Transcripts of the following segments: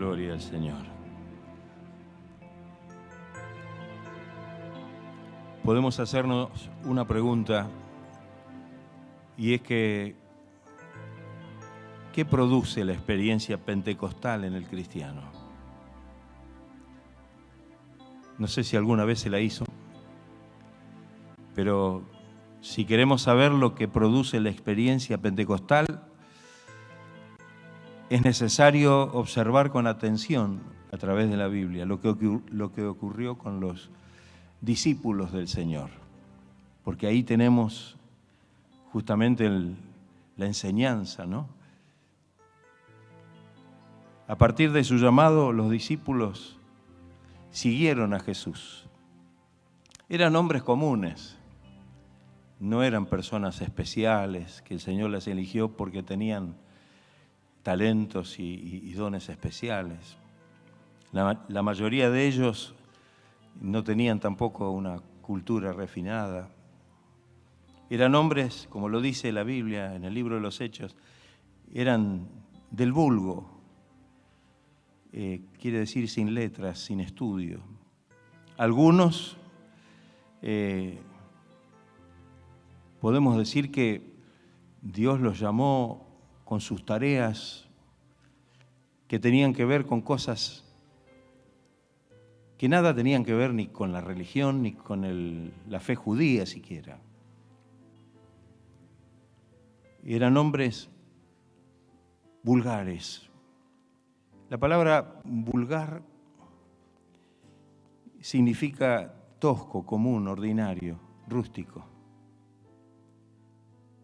Gloria al Señor. Podemos hacernos una pregunta, y es que, ¿qué produce la experiencia pentecostal en el cristiano? No sé si alguna vez se la hizo, pero si queremos saber lo que produce la experiencia pentecostal, es necesario observar con atención a través de la Biblia lo que ocurrió con los discípulos del Señor, porque ahí tenemos justamente la enseñanza, ¿no? A partir de su llamado, los discípulos siguieron a Jesús. Eran hombres comunes, no eran personas especiales que el Señor las eligió porque tenían talentos y dones especiales. La mayoría de ellos no tenían tampoco una cultura refinada. Eran hombres, como lo dice la Biblia en el libro de los Hechos, eran del vulgo, quiere decir sin letras, sin estudio. Algunos podemos decir que Dios los llamó con sus tareas que tenían que ver con cosas que nada tenían que ver ni con la religión ni con la fe judía siquiera. Eran hombres vulgares. La palabra vulgar significa tosco, común, ordinario, rústico.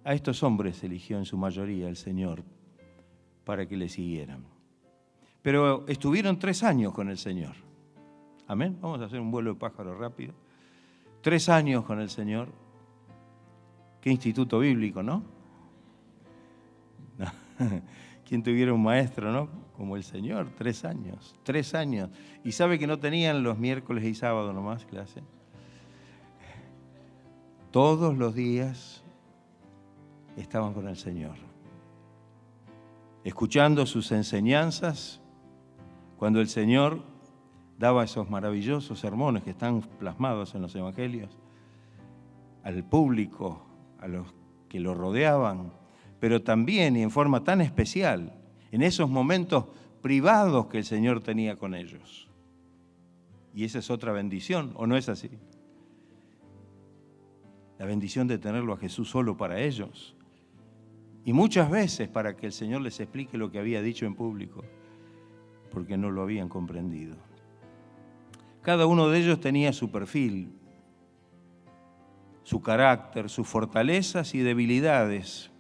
A estos hombres eligió en su mayoría el Señor para que le siguieran. Pero estuvieron 3 años con el Señor. Amén. Vamos a hacer un vuelo de pájaro rápido. 3 años con el Señor. Qué instituto bíblico, ¿no? ¿Quién tuviera un maestro, no? Como el Señor, 3 años. 3 años. Y sabe que no tenían los miércoles y sábados nomás clase. Todos los días estaban con el Señor, escuchando sus enseñanzas, cuando el Señor daba esos maravillosos sermones que están plasmados en los evangelios, al público, a los que lo rodeaban, pero también y en forma tan especial, en esos momentos privados que el Señor tenía con ellos. Y esa es otra bendición, ¿o no es así? La bendición de tenerlo a Jesús solo para ellos. Y muchas veces para que el Señor les explique lo que había dicho en público, porque no lo habían comprendido. Cada uno de ellos tenía su perfil, su carácter, sus fortalezas y debilidades.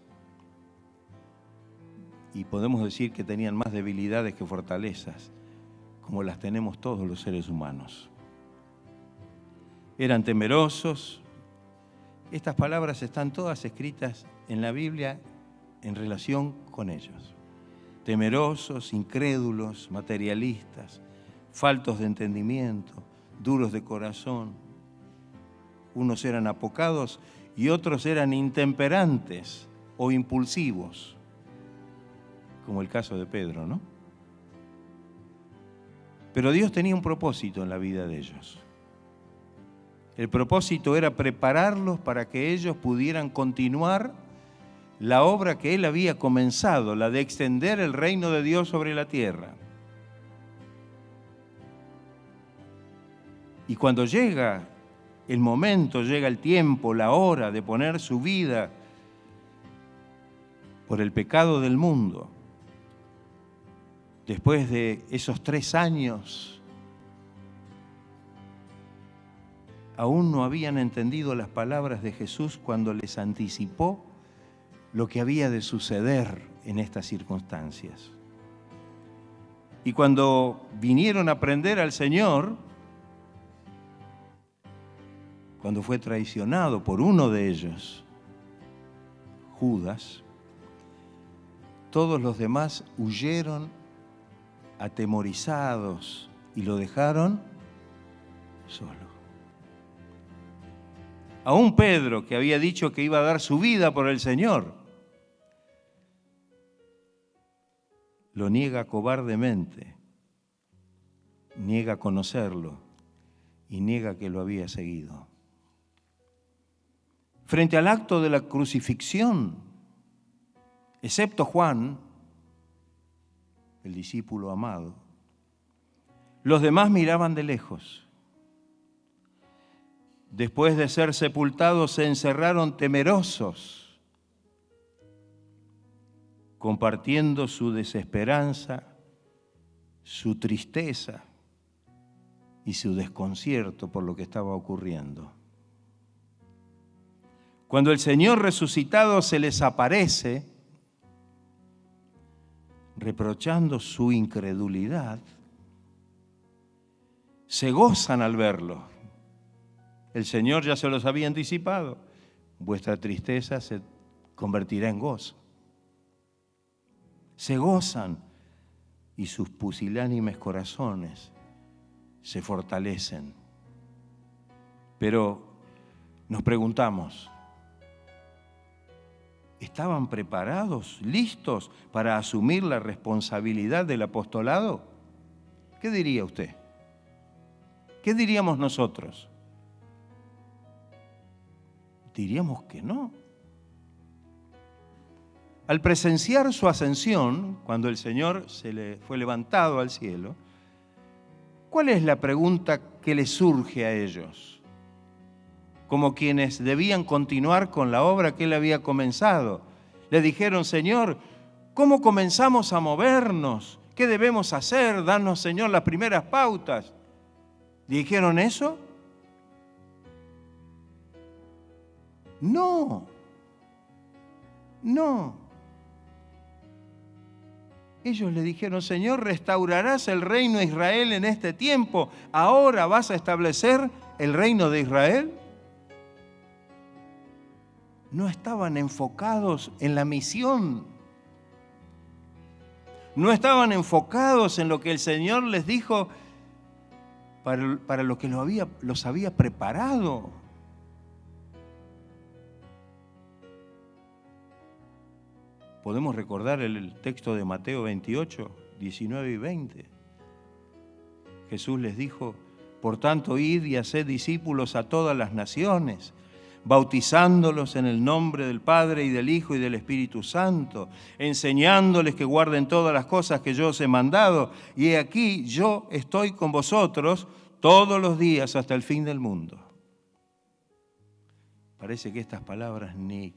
Y podemos decir que tenían más debilidades que fortalezas, como las tenemos todos los seres humanos. Eran temerosos. Estas palabras están todas escritas en la Biblia en relación con ellos. Temerosos, incrédulos, materialistas, faltos de entendimiento, duros de corazón. Unos eran apocados y otros eran intemperantes o impulsivos, como el caso de Pedro, ¿no? Pero Dios tenía un propósito en la vida de ellos. El propósito era prepararlos para que ellos pudieran continuar la obra que Él había comenzado, la de extender el reino de Dios sobre la tierra. Y cuando llega el momento, llega el tiempo, la hora de poner su vida por el pecado del mundo, después de esos 3 años, aún no habían entendido las palabras de Jesús cuando les anticipó lo que había de suceder en estas circunstancias. Y cuando vinieron a aprender al Señor, cuando fue traicionado por uno de ellos, Judas, todos los demás huyeron atemorizados y lo dejaron solo. Aún Pedro, que había dicho que iba a dar su vida por el Señor, lo niega cobardemente niega conocerlo y niega que lo había seguido. Frente al acto de la crucifixión, excepto Juan, el discípulo amado, los demás miraban de lejos. Después de ser sepultados, se encerraron temerosos, compartiendo su desesperanza, su tristeza y su desconcierto por lo que estaba ocurriendo. Cuando el Señor resucitado se les aparece, reprochando su incredulidad, se gozan al verlo. El Señor ya se los había anticipado. Vuestra tristeza se convertirá en gozo. Se gozan y sus pusilánimes corazones se fortalecen. Pero nos preguntamos, ¿estaban preparados, listos para asumir la responsabilidad del apostolado? ¿Qué diría usted? ¿Qué diríamos nosotros? Diríamos que no. Al presenciar su ascensión, cuando el Señor se le fue levantado al cielo, ¿cuál es la pregunta que les surge a ellos? Como quienes debían continuar con la obra que Él había comenzado. Le dijeron, Señor, ¿cómo comenzamos a movernos? ¿Qué debemos hacer? Danos, Señor, las primeras pautas. ¿Dijeron eso? No. Ellos le dijeron, Señor, ¿restaurarás el reino de Israel en este tiempo? ¿Ahora vas a establecer el reino de Israel? No estaban enfocados en la misión. No estaban enfocados en lo que el Señor les dijo para lo que los había preparado. Podemos recordar el texto de Mateo 28, 19 y 20. Jesús les dijo, por tanto, id y haced discípulos a todas las naciones, bautizándolos en el nombre del Padre y del Hijo y del Espíritu Santo, enseñándoles que guarden todas las cosas que yo os he mandado. Y he aquí, yo estoy con vosotros todos los días hasta el fin del mundo. Parece que estas palabras ni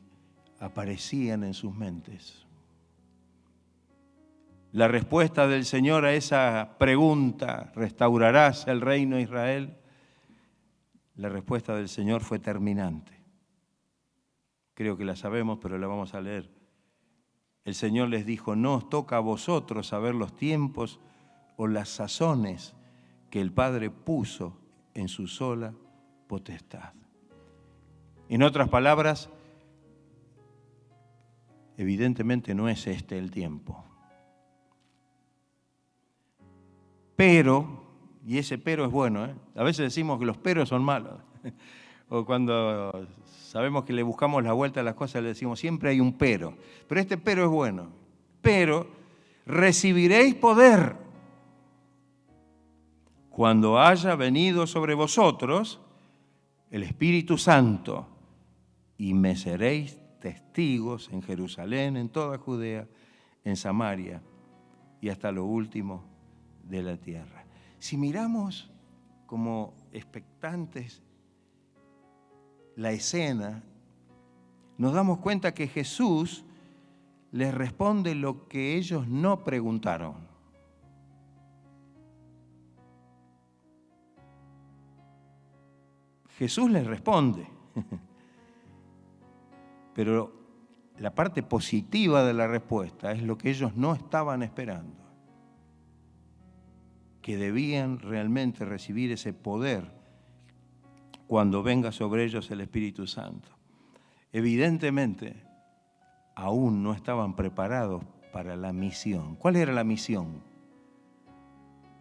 aparecían en sus mentes. La respuesta del Señor a esa pregunta, ¿restaurarás el reino de Israel? La respuesta del Señor fue terminante. Creo que la sabemos, pero la vamos a leer. El Señor les dijo, no os toca a vosotros saber los tiempos o las sazones que el Padre puso en su sola potestad. En otras palabras, evidentemente no es este el tiempo. Pero, y ese pero es bueno, a veces decimos que los peros son malos. O cuando sabemos que le buscamos la vuelta a las cosas, le decimos siempre hay un pero. Pero este pero es bueno. Pero recibiréis poder cuando haya venido sobre vosotros el Espíritu Santo y me seréis testigos en Jerusalén, en toda Judea, en Samaria y hasta lo último de la tierra. Si miramos como expectantes la escena, nos damos cuenta que Jesús les responde lo que ellos no preguntaron. Jesús les responde. Pero la parte positiva de la respuesta es lo que ellos no estaban esperando. Que debían realmente recibir ese poder cuando venga sobre ellos el Espíritu Santo. Evidentemente, aún no estaban preparados para la misión. ¿Cuál era la misión?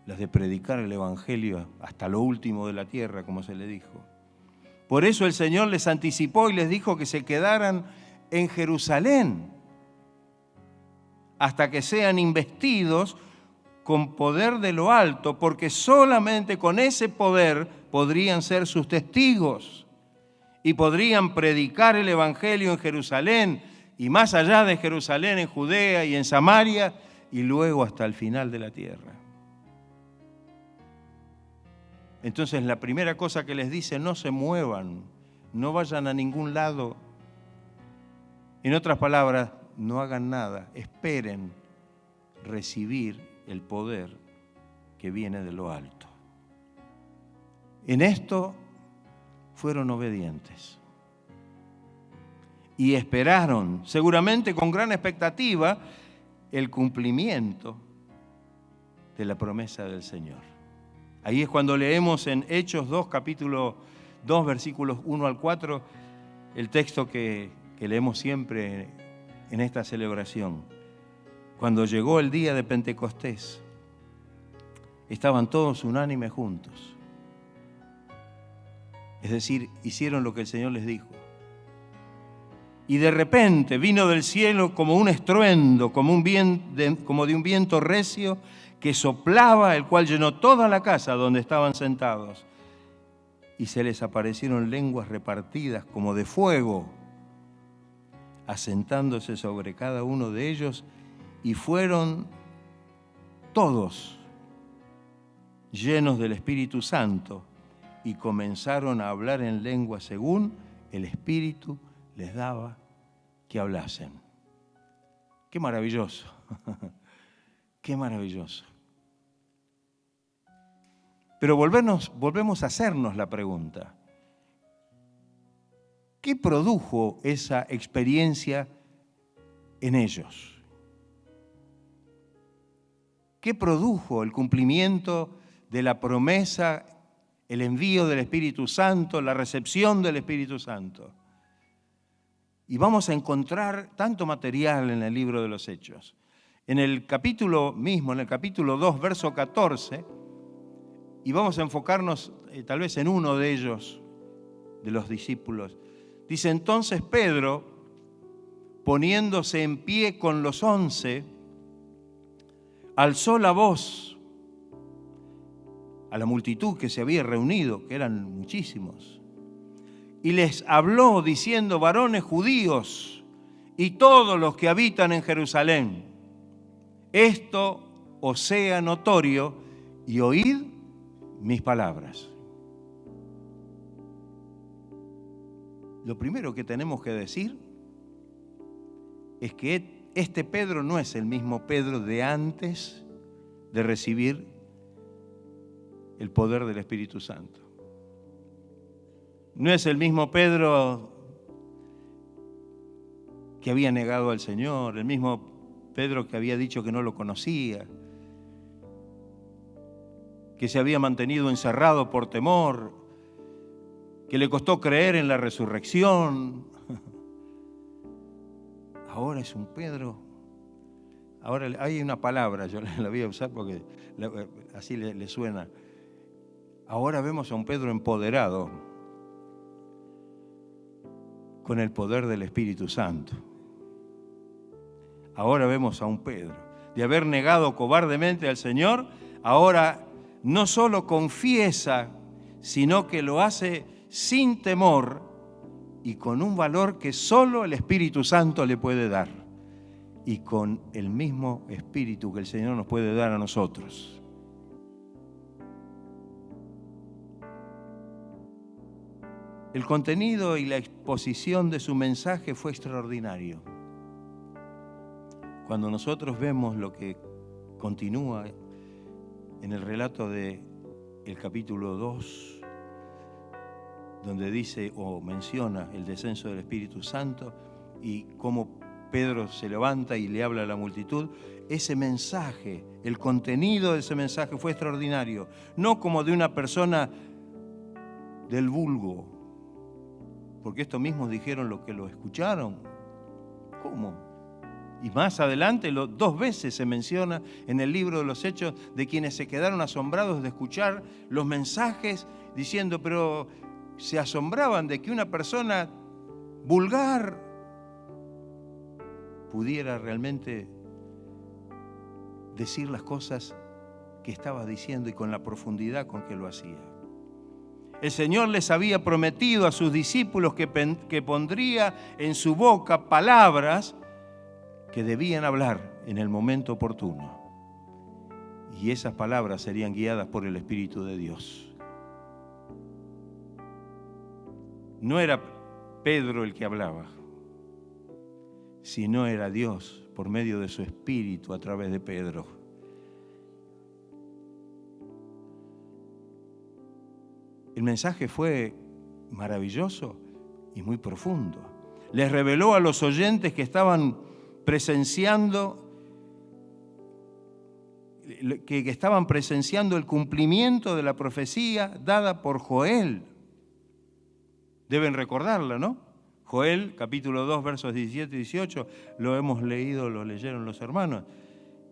La de predicar el Evangelio hasta lo último de la tierra, como se le dijo. Por eso el Señor les anticipó y les dijo que se quedaran en Jerusalén hasta que sean investidos con poder de lo alto, porque solamente con ese poder podrían ser sus testigos y podrían predicar el Evangelio en Jerusalén y más allá de Jerusalén, en Judea y en Samaria y luego hasta el final de la tierra. Entonces la primera cosa que les dice: no se muevan, no vayan a ningún lado. En otras palabras, no hagan nada, esperen recibir el poder que viene de lo alto. En esto fueron obedientes y esperaron, seguramente con gran expectativa, el cumplimiento de la promesa del Señor. Ahí es cuando leemos en Hechos 2, capítulo 2, versículos 1 al 4, el texto que leemos siempre en esta celebración. Cuando llegó el día de Pentecostés, estaban todos unánimes juntos. Es decir, hicieron lo que el Señor les dijo. Y de repente vino del cielo como un estruendo, como de un viento recio que soplaba, el cual llenó toda la casa donde estaban sentados. Y se les aparecieron lenguas repartidas como de fuego, asentándose sobre cada uno de ellos, y fueron todos llenos del Espíritu Santo y comenzaron a hablar en lengua según el Espíritu les daba que hablasen. ¡Qué maravilloso! ¡Qué maravilloso! Pero volvemos a hacernos la pregunta: ¿qué produjo esa experiencia en ellos? ¿Qué produjo el cumplimiento de la promesa, el envío del Espíritu Santo, la recepción del Espíritu Santo? Y vamos a encontrar tanto material en el libro de los Hechos. En el capítulo mismo, en el capítulo 2, verso 14, y vamos a enfocarnos tal vez en uno de ellos, de los discípulos. Dice: entonces Pedro, poniéndose en pie con los 11, alzó la voz a la multitud que se había reunido, que eran muchísimos, y les habló diciendo: varones judíos y todos los que habitan en Jerusalén, esto os sea notorio y oíd mis palabras. Lo primero que tenemos que decir es que este Pedro no es el mismo Pedro de antes de recibir el poder del Espíritu Santo. No es el mismo Pedro que había negado al Señor, el mismo Pedro que había dicho que no lo conocía, que se había mantenido encerrado por temor, que le costó creer en la resurrección. Ahora es un Pedro. Ahora hay una palabra, yo la voy a usar porque así le suena. Ahora vemos a un Pedro empoderado con el poder del Espíritu Santo. Ahora vemos a un Pedro, de haber negado cobardemente al Señor, ahora no solo confiesa, sino que lo hace sin temor y con un valor que solo el Espíritu Santo le puede dar, y con el mismo Espíritu que el Señor nos puede dar a nosotros. El contenido y la exposición de su mensaje fue extraordinario. Cuando nosotros vemos lo que continúa en el relato del capítulo 2, donde dice o menciona el descenso del Espíritu Santo y cómo Pedro se levanta y le habla a la multitud, ese mensaje, el contenido de ese mensaje fue extraordinario. No como de una persona del vulgo, porque estos mismos dijeron lo que lo escucharon. ¿Cómo? Y más adelante, 2 veces se menciona en el libro de los Hechos de quienes se quedaron asombrados de escuchar los mensajes, diciendo, pero se asombraban de que una persona vulgar pudiera realmente decir las cosas que estaba diciendo y con la profundidad con que lo hacía. El Señor les había prometido a sus discípulos que pondría en su boca palabras que debían hablar en el momento oportuno. Y esas palabras serían guiadas por el Espíritu de Dios. No era Pedro el que hablaba, sino era Dios por medio de su Espíritu a través de Pedro. El mensaje fue maravilloso y muy profundo. Les reveló a los oyentes que estaban presenciando el cumplimiento de la profecía dada por Joel. Deben recordarla, ¿no? Joel, capítulo 2, versos 17 y 18, lo hemos leído, lo leyeron los hermanos,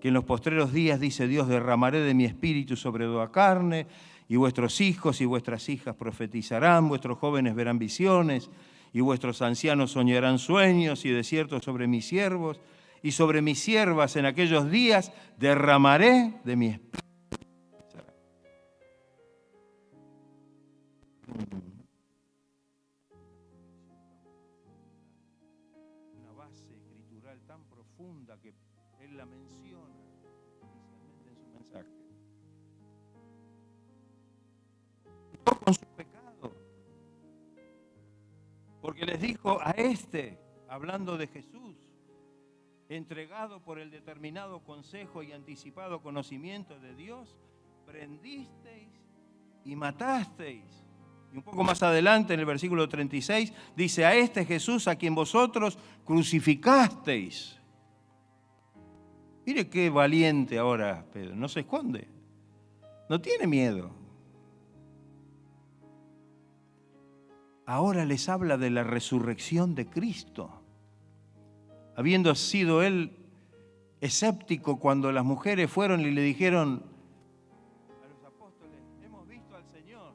que en los postreros días, dice Dios, derramaré de mi espíritu sobre toda carne, y vuestros hijos y vuestras hijas profetizarán, vuestros jóvenes verán visiones, y vuestros ancianos soñarán sueños, y de cierto sobre mis siervos y sobre mis siervas en aquellos días derramaré de mi espíritu. Una base escritural tan profunda que él la menciona inicialmente en su mensaje. Con su pecado, porque les dijo a hablando de Jesús, entregado por el determinado consejo y anticipado conocimiento de Dios, prendisteis y matasteis. Y un poco más adelante, en el versículo 36, dice, a Jesús a quien vosotros crucificasteis. Mire qué valiente ahora Pedro, no se esconde, no tiene miedo. Ahora les habla de la resurrección de Cristo. Habiendo sido él escéptico cuando las mujeres fueron y le dijeron a los apóstoles, hemos visto al Señor.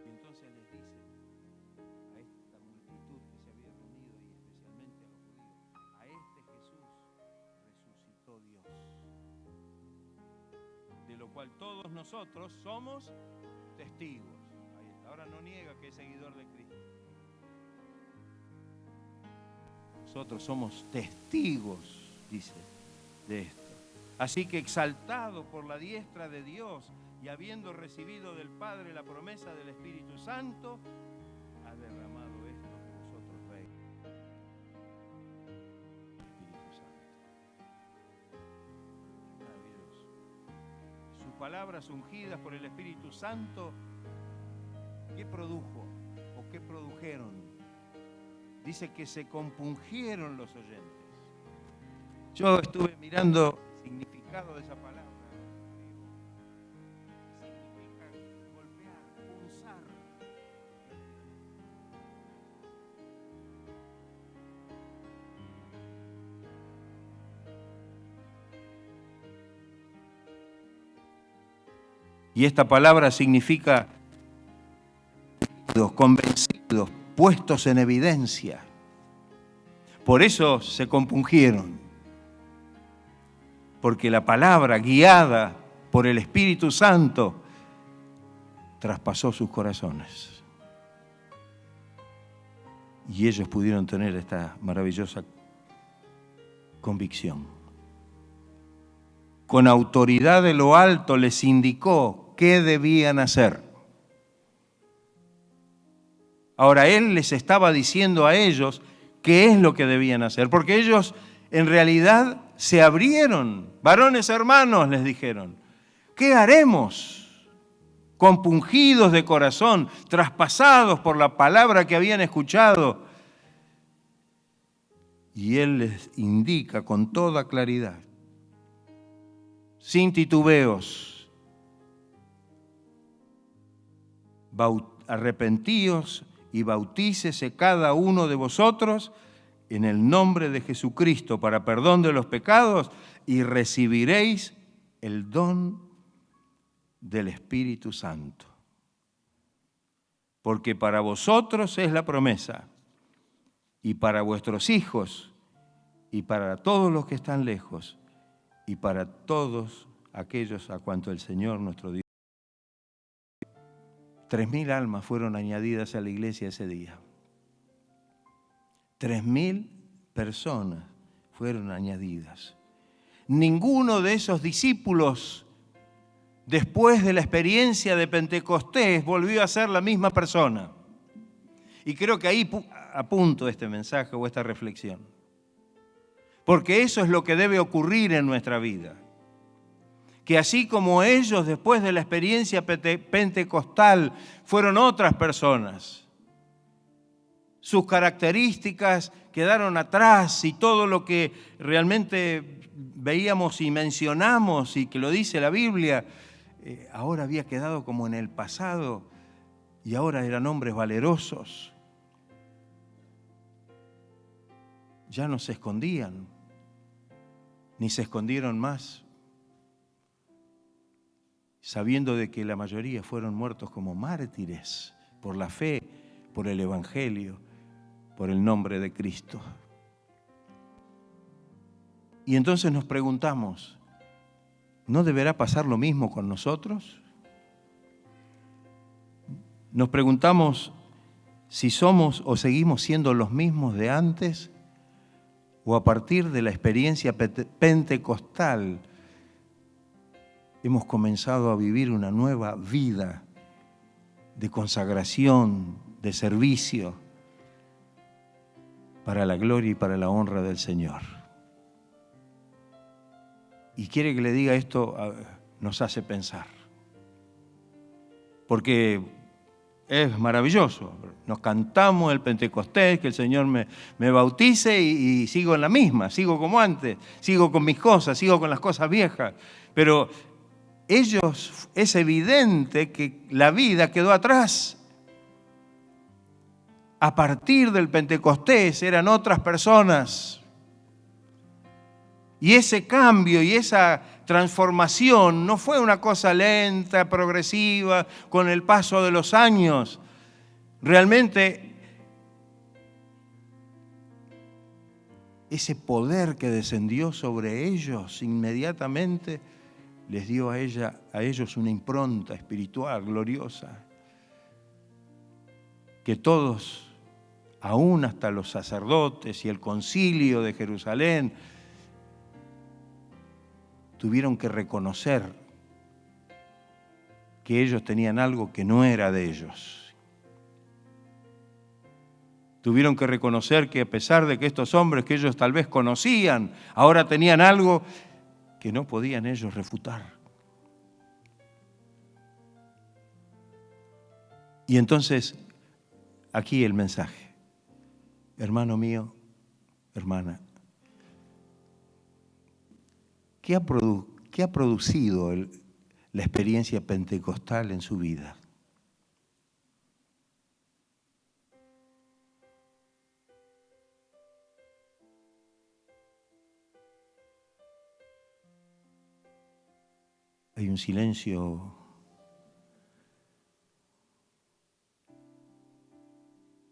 Y entonces les dice a esta multitud que se había reunido, y especialmente a los judíos, a Jesús resucitó Dios, de lo cual todos nosotros somos testigos. Ahora no niega que es seguidor de Cristo. Nosotros somos testigos, dice, de esto. Así que exaltado por la diestra de Dios y habiendo recibido del Padre la promesa del Espíritu Santo, ha derramado esto que vosotros veis. Espíritu Santo. Maravilloso. Sus palabras ungidas por el Espíritu Santo, ¿qué produjo o qué produjeron? Dice que se compungieron los oyentes. Yo estuve mirando el significado de esa palabra. Significa golpear, punzar. Y esta palabra significa convencidos, puestos en evidencia. Por eso se compungieron, porque la palabra guiada por el Espíritu Santo traspasó sus corazones. Y ellos pudieron tener esta maravillosa convicción. Con autoridad de lo alto les indicó qué debían hacer. Ahora Él les estaba diciendo a ellos qué es lo que debían hacer, porque ellos en realidad se abrieron. Varones hermanos, les dijeron, ¿qué haremos? Compungidos de corazón, traspasados por la palabra que habían escuchado. Y Él les indica con toda claridad, sin titubeos, arrepentíos y bautícese cada uno de vosotros en el nombre de Jesucristo para perdón de los pecados y recibiréis el don del Espíritu Santo. Porque para vosotros es la promesa, y para vuestros hijos, y para todos los que están lejos, y para todos aquellos a cuanto el Señor nuestro Dios. 3.000 almas fueron añadidas a la iglesia ese día. 3.000 personas fueron añadidas. Ninguno de esos discípulos, después de la experiencia de Pentecostés, volvió a ser la misma persona. Y creo que ahí apunto este mensaje o esta reflexión. Porque eso es lo que debe ocurrir en nuestra vida. Que así como ellos, después de la experiencia pentecostal, fueron otras personas, sus características quedaron atrás y todo lo que realmente veíamos y mencionamos y que lo dice la Biblia, ahora había quedado como en el pasado y ahora eran hombres valerosos. Ya no se escondían, ni se escondieron más, sabiendo de que la mayoría fueron muertos como mártires por la fe, por el Evangelio, por el nombre de Cristo. Y entonces nos preguntamos, ¿no deberá pasar lo mismo con nosotros? Nos preguntamos si somos o seguimos siendo los mismos de antes, o a partir de la experiencia pentecostal hemos comenzado a vivir una nueva vida de consagración, de servicio, para la gloria y para la honra del Señor. Y quiere que le diga esto, nos hace pensar. Porque es maravilloso. Nos cantamos el Pentecostés, que el Señor me bautice y sigo en la misma, sigo como antes, sigo con mis cosas, sigo con las cosas viejas. Pero ellos, es evidente que la vida quedó atrás. A partir del Pentecostés eran otras personas. Y ese cambio y esa transformación no fue una cosa lenta, progresiva, con el paso de los años. Realmente, ese poder que descendió sobre ellos inmediatamente les dio a ellos una impronta espiritual gloriosa. Que todos, aún hasta los sacerdotes y el concilio de Jerusalén, tuvieron que reconocer que ellos tenían algo que no era de ellos. Tuvieron que reconocer que a pesar de que estos hombres que ellos tal vez conocían, ahora tenían algo que no podían ellos refutar. Y entonces, aquí el mensaje. Hermano mío, hermana, ¿qué ha producido la experiencia pentecostal en su vida? Hay un silencio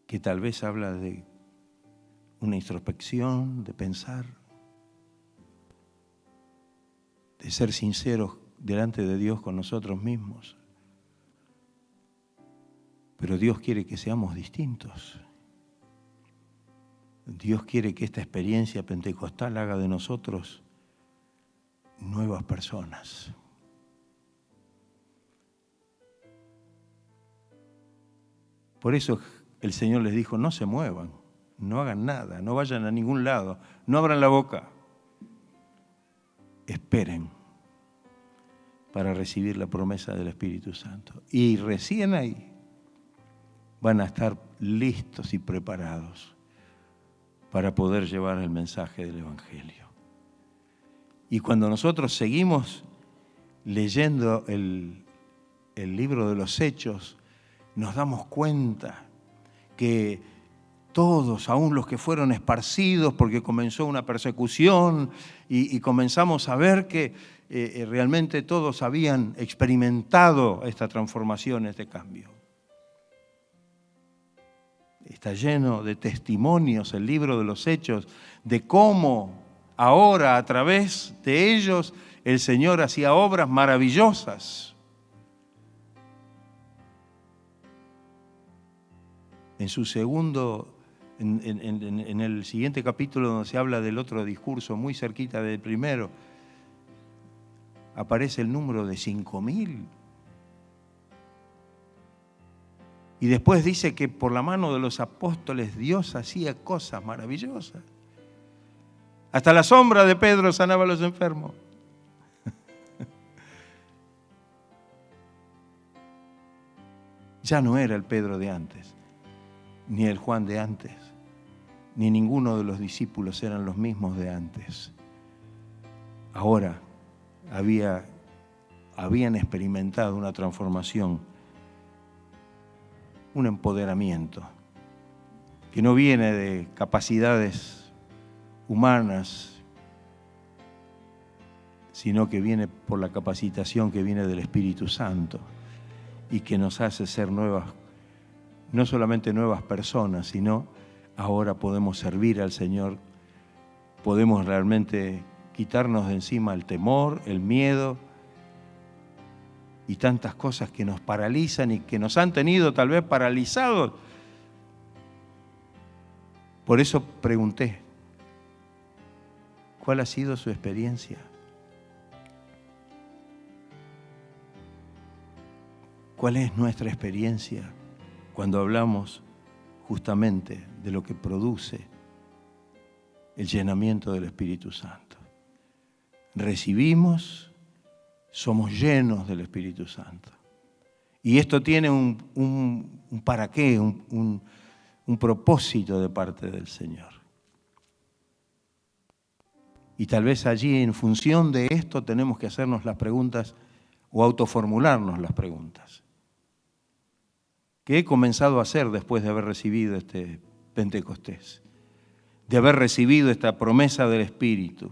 que tal vez habla de una introspección, de pensar, de ser sinceros delante de Dios con nosotros mismos. Pero Dios quiere que seamos distintos. Dios quiere que esta experiencia pentecostal haga de nosotros nuevas personas. Por eso el Señor les dijo, no se muevan, no hagan nada, no vayan a ningún lado, no abran la boca. Esperen para recibir la promesa del Espíritu Santo. Y recién ahí van a estar listos y preparados para poder llevar el mensaje del Evangelio. Y cuando nosotros seguimos leyendo el libro de los Hechos, nos damos cuenta que todos, aún los que fueron esparcidos porque comenzó una persecución y comenzamos a ver que realmente todos habían experimentado esta transformación, este cambio. está lleno de testimonios, el libro de los Hechos, de cómo ahora a través de ellos el Señor hacía obras maravillosas. En su segundo, en el siguiente capítulo donde se habla del otro discurso, muy cerquita del primero, aparece el número de 5.000. Y después dice que por la mano de los apóstoles Dios hacía cosas maravillosas. Hasta la sombra de Pedro sanaba a los enfermos. Ya no era el Pedro de antes, ni el Juan de antes, ni ninguno de los discípulos eran los mismos de antes. Ahora habían experimentado una transformación, un empoderamiento que no viene de capacidades humanas, sino que viene por la capacitación que viene del Espíritu Santo y que nos hace ser nuevas, no solamente nuevas personas, sino ahora podemos servir al Señor, podemos realmente quitarnos de encima el temor, el miedo y tantas cosas que nos paralizan y que nos han tenido tal vez paralizados. Por eso pregunté, ¿cuál ha sido su experiencia? ¿Cuál es nuestra experiencia cuando hablamos justamente de lo que produce el llenamiento del Espíritu Santo? Recibimos, somos llenos del Espíritu Santo. Y esto tiene un para qué, un propósito de parte del Señor. Y tal vez allí, en función de esto, tenemos que hacernos las preguntas o autoformularnos las preguntas que he comenzado a hacer después de haber recibido este Pentecostés, de haber recibido esta promesa del Espíritu,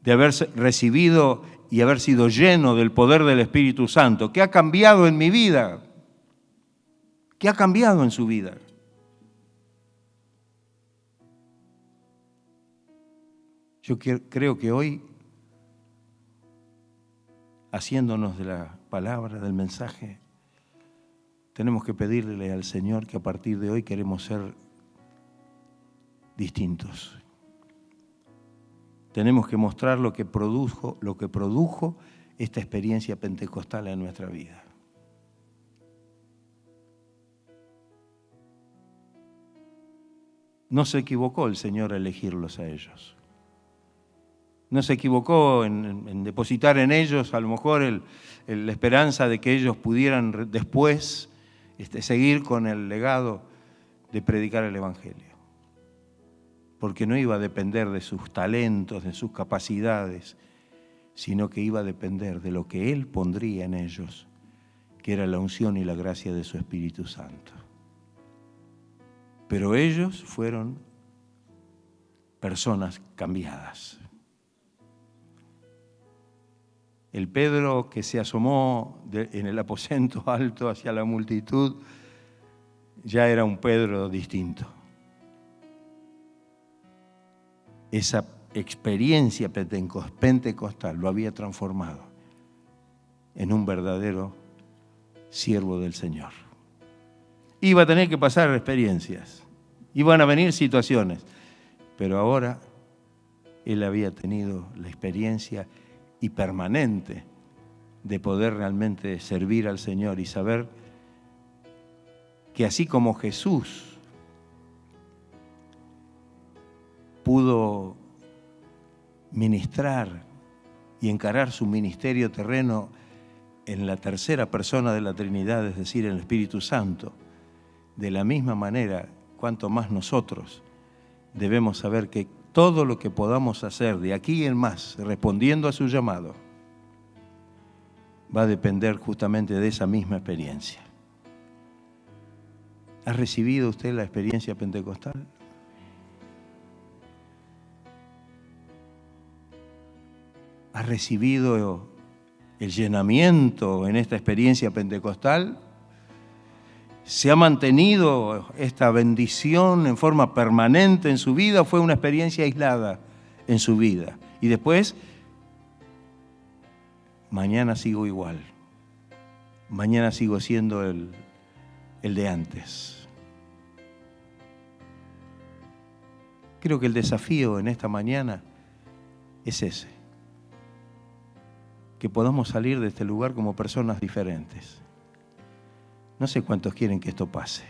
de haber recibido y haber sido lleno del poder del Espíritu Santo. ¿Qué ha cambiado en mi vida? ¿Qué ha cambiado en su vida? Yo creo que hoy, haciéndonos de la palabra, del mensaje, tenemos que pedirle al Señor que a partir de hoy queremos ser distintos. Tenemos que mostrar lo que produjo esta experiencia pentecostal en nuestra vida. No se equivocó el Señor a elegirlos a ellos. No se equivocó en depositar en ellos a lo mejor la esperanza de que ellos pudieran después seguir con el legado de predicar el Evangelio. Porque no iba a depender de sus talentos, de sus capacidades, sino que iba a depender de lo que Él pondría en ellos, que era la unción y la gracia de su Espíritu Santo. Pero ellos fueron personas cambiadas. El Pedro que se asomó en el aposento alto hacia la multitud ya era un Pedro distinto. Esa experiencia pentecostal lo había transformado en un verdadero siervo del Señor. Iba a tener que pasar experiencias, iban a venir situaciones, pero ahora él había tenido la experiencia y permanente de poder realmente servir al Señor y saber que así como Jesús pudo ministrar y encarar su ministerio terreno en la tercera persona de la Trinidad, es decir, en el Espíritu Santo, de la misma manera, cuanto más nosotros debemos saber que todo lo que podamos hacer de aquí en más, respondiendo a su llamado, va a depender justamente de esa misma experiencia. ¿Ha recibido usted la experiencia pentecostal? ¿Ha recibido el llenamiento en esta experiencia pentecostal? ¿Se ha mantenido esta bendición en forma permanente en su vida o fue una experiencia aislada en su vida? Y después, mañana sigo igual. Mañana sigo siendo el de antes. Creo que el desafío en esta mañana es ese. Que podamos salir de este lugar como personas diferentes. No sé cuántos quieren que esto pase.